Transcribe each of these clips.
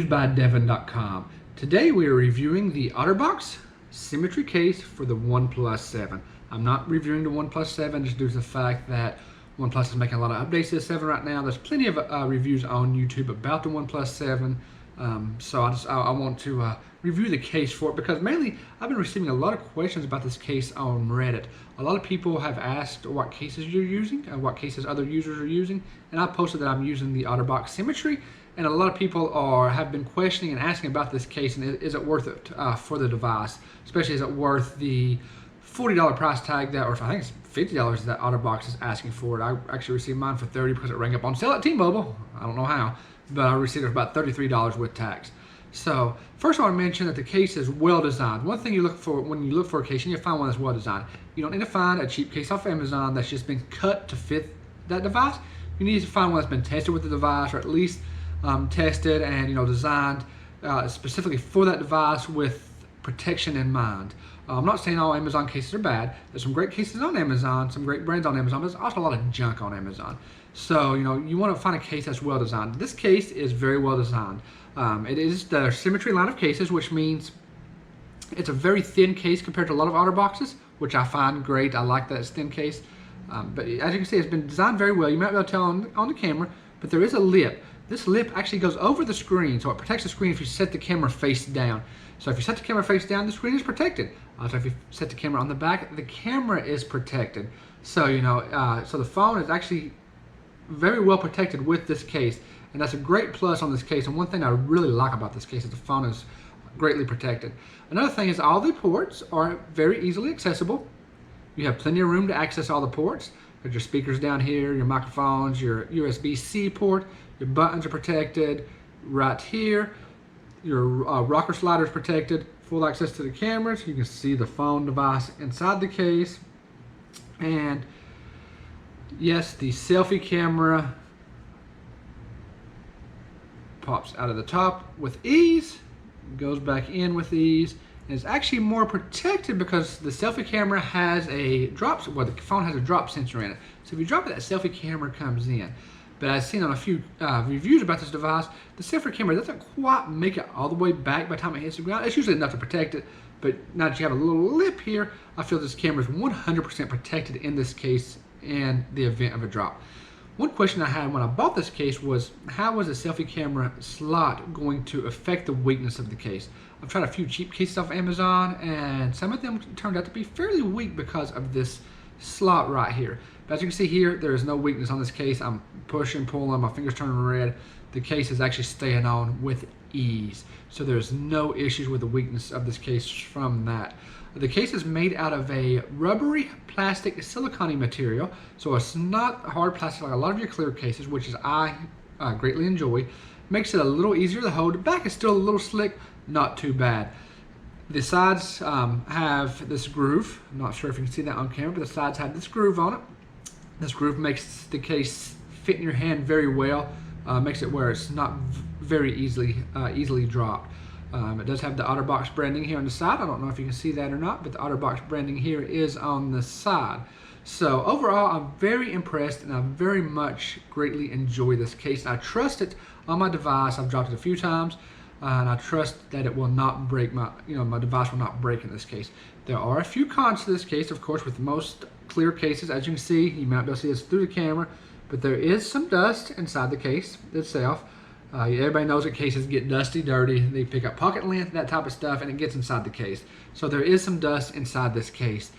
ReviewsByDevin.com. Today we are reviewing the Otterbox Symmetry case for the OnePlus 7. I'm not reviewing the OnePlus 7 just due to the fact that OnePlus is making a lot of updates to the 7 right now. There's plenty of reviews on YouTube about the OnePlus 7. So I want to review the case for it because mainly I've been receiving a lot of questions about this case on Reddit. A lot of people have asked what cases you're using and what cases other users are using, and I posted that I'm using the Otterbox Symmetry, and a lot of people have been questioning and asking about this case and is it worth it for the device, especially is it worth the $40 price tag that, or I think it's $50 that Otterbox is asking for it. I actually received mine for $30 because it rang up on sale at T-Mobile. I don't know how, but I received it for about $33 with tax. So first I want to mention that the case is well designed. One thing you look for when you look for a case, you need to find one that's well designed. You don't need to find a cheap case off Amazon that's just been cut to fit that device. You need to find one that's been tested with the device, or at least tested and designed specifically for that device with protection in mind. I'm not saying all Amazon cases are bad. There's some great cases on Amazon, some great brands on Amazon, but there's also a lot of junk on Amazon. So you want to find a case that's well designed. This case is very well designed. It is the Symmetry line of cases, which means it's a very thin case compared to a lot of Otterboxes, which I find great. I like that it's thin case. But as you can see, it's been designed very well. You might be able to tell on the camera, but there is a lip. This lip actually goes over the screen, so it protects the screen if you set the camera face down. So if you set the camera face down, the screen is protected. So if you set the camera on the back, the camera is protected. So so the phone is actually very well protected with this case, and that's a great plus on this case. And one thing I really like about this case is the phone is greatly protected. Another thing is all the ports are very easily accessible. You have plenty of room to access all the ports. There's your speakers down here, your microphones, your USB-C port, your buttons are protected right here. Your rocker slider is protected, full access to the cameras. You can see the phone device inside the case. And yes, the selfie camera pops out of the top with ease, goes back in with ease, and it's actually more protected because the selfie camera has a the phone has a drop sensor in it. So if you drop it, that selfie camera comes in. But I've seen on a few reviews about this device, the selfie camera doesn't quite make it all the way back by the time it hits the ground. It's usually enough to protect it, but now that you have a little lip here, I feel this camera is 100% protected in this case in the event of a drop. One question I had when I bought this case was, how was the selfie camera slot going to affect the weakness of the case? I've tried a few cheap cases off Amazon, and some of them turned out to be fairly weak because of this slot right here. But as you can see here, there is no weakness on this case. I'm pushing, pulling, my fingers turning red. The case is actually staying on with ease. So there's no issues with the weakness of this case from that. The case is made out of a rubbery plastic silicone material, so it's not hard plastic like a lot of your clear cases, which is I greatly enjoy. Makes it a little easier to hold. The back is still a little slick, not too bad. The sides have this groove. I'm not sure if you can see that on camera, but the sides have this groove on it. This groove makes the case fit in your hand very well. Makes it where it's not very easily dropped. It does have the Otterbox branding here on the side. I don't know if you can see that or not, but the Otterbox branding here is on the side. So overall, I'm very impressed, and I very much greatly enjoy this case. I trust it on my device. I've dropped it a few times, and I trust that it will not break my device will not break in this case. There are a few cons to this case, of course, with most clear cases. As you can see, you might be able to see this through the camera, but there is some dust inside the case itself. Everybody knows that cases get dusty, dirty. They pick up pocket lint, that type of stuff, and it gets inside the case. So there is some dust inside this case.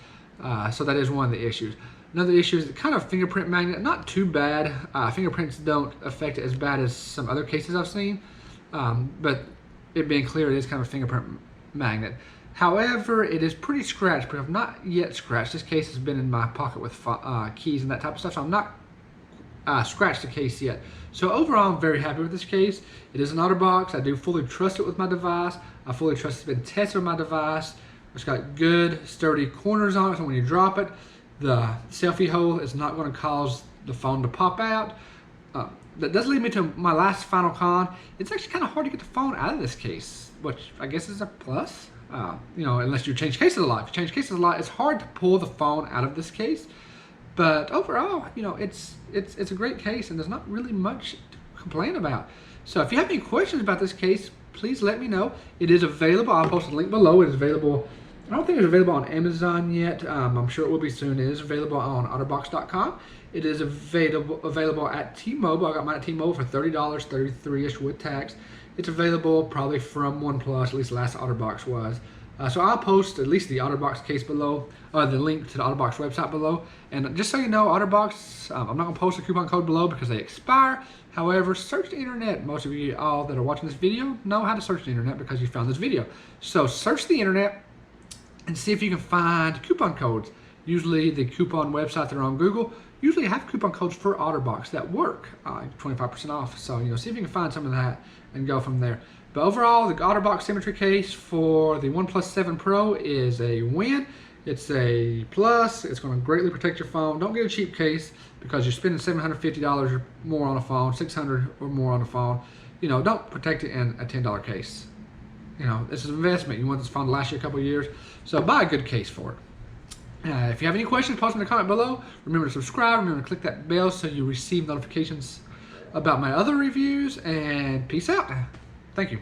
So that is one of the issues. Another issue is the kind of fingerprint magnet. Not too bad. Fingerprints don't affect it as bad as some other cases I've seen. But it being clear, it is kind of a fingerprint magnet. However, it is pretty scratched, but I've not yet scratched. This case has been in my pocket with keys and that type of stuff, so I'm not scratched the case yet. So overall, I'm very happy with this case. It is an Otterbox. I do fully trust it with my device. I fully trust it's been tested with my device. It's got good, sturdy corners on it, so when you drop it, the selfie hole is not going to cause the phone to pop out. That does lead me to my last final con. It's actually kind of hard to get the phone out of this case, which I guess is a plus. Unless you change cases a lot. If you change cases a lot, it's hard to pull the phone out of this case. But overall, it's a great case, and there's not really much to complain about. So if you have any questions about this case, please let me know. It is available. I'll post a link below. It is available. I don't think it's available on Amazon yet. I'm sure it will be soon. It is available on Otterbox.com. It is available at T-Mobile. I got mine at T-Mobile for $30, $33-ish with tax. It's available probably from OnePlus, at least the last Otterbox was. So I'll post at least the Otterbox case below, the link to the Otterbox website below. And just so you know, Otterbox, I'm not going to post a coupon code below because they expire. However, search the internet. Most of you all that are watching this video know how to search the internet because you found this video. So search the internet and see if you can find coupon codes. Usually the coupon websites that are on Google usually have coupon codes for Otterbox that work, 25% off. So, see if you can find some of that and go from there. But overall, the Otterbox Symmetry case for the OnePlus 7 Pro is a win. It's a plus. It's going to greatly protect your phone. Don't get a cheap case because you're spending $750 or more on a phone, $600 or more on a phone. Don't protect it in a $10 case. This is an investment. You want this phone to last you a couple of years, so buy a good case for it. If you have any questions, post in the comment below. Remember to subscribe. Remember to click that bell so you receive notifications about my other reviews. And peace out. Thank you.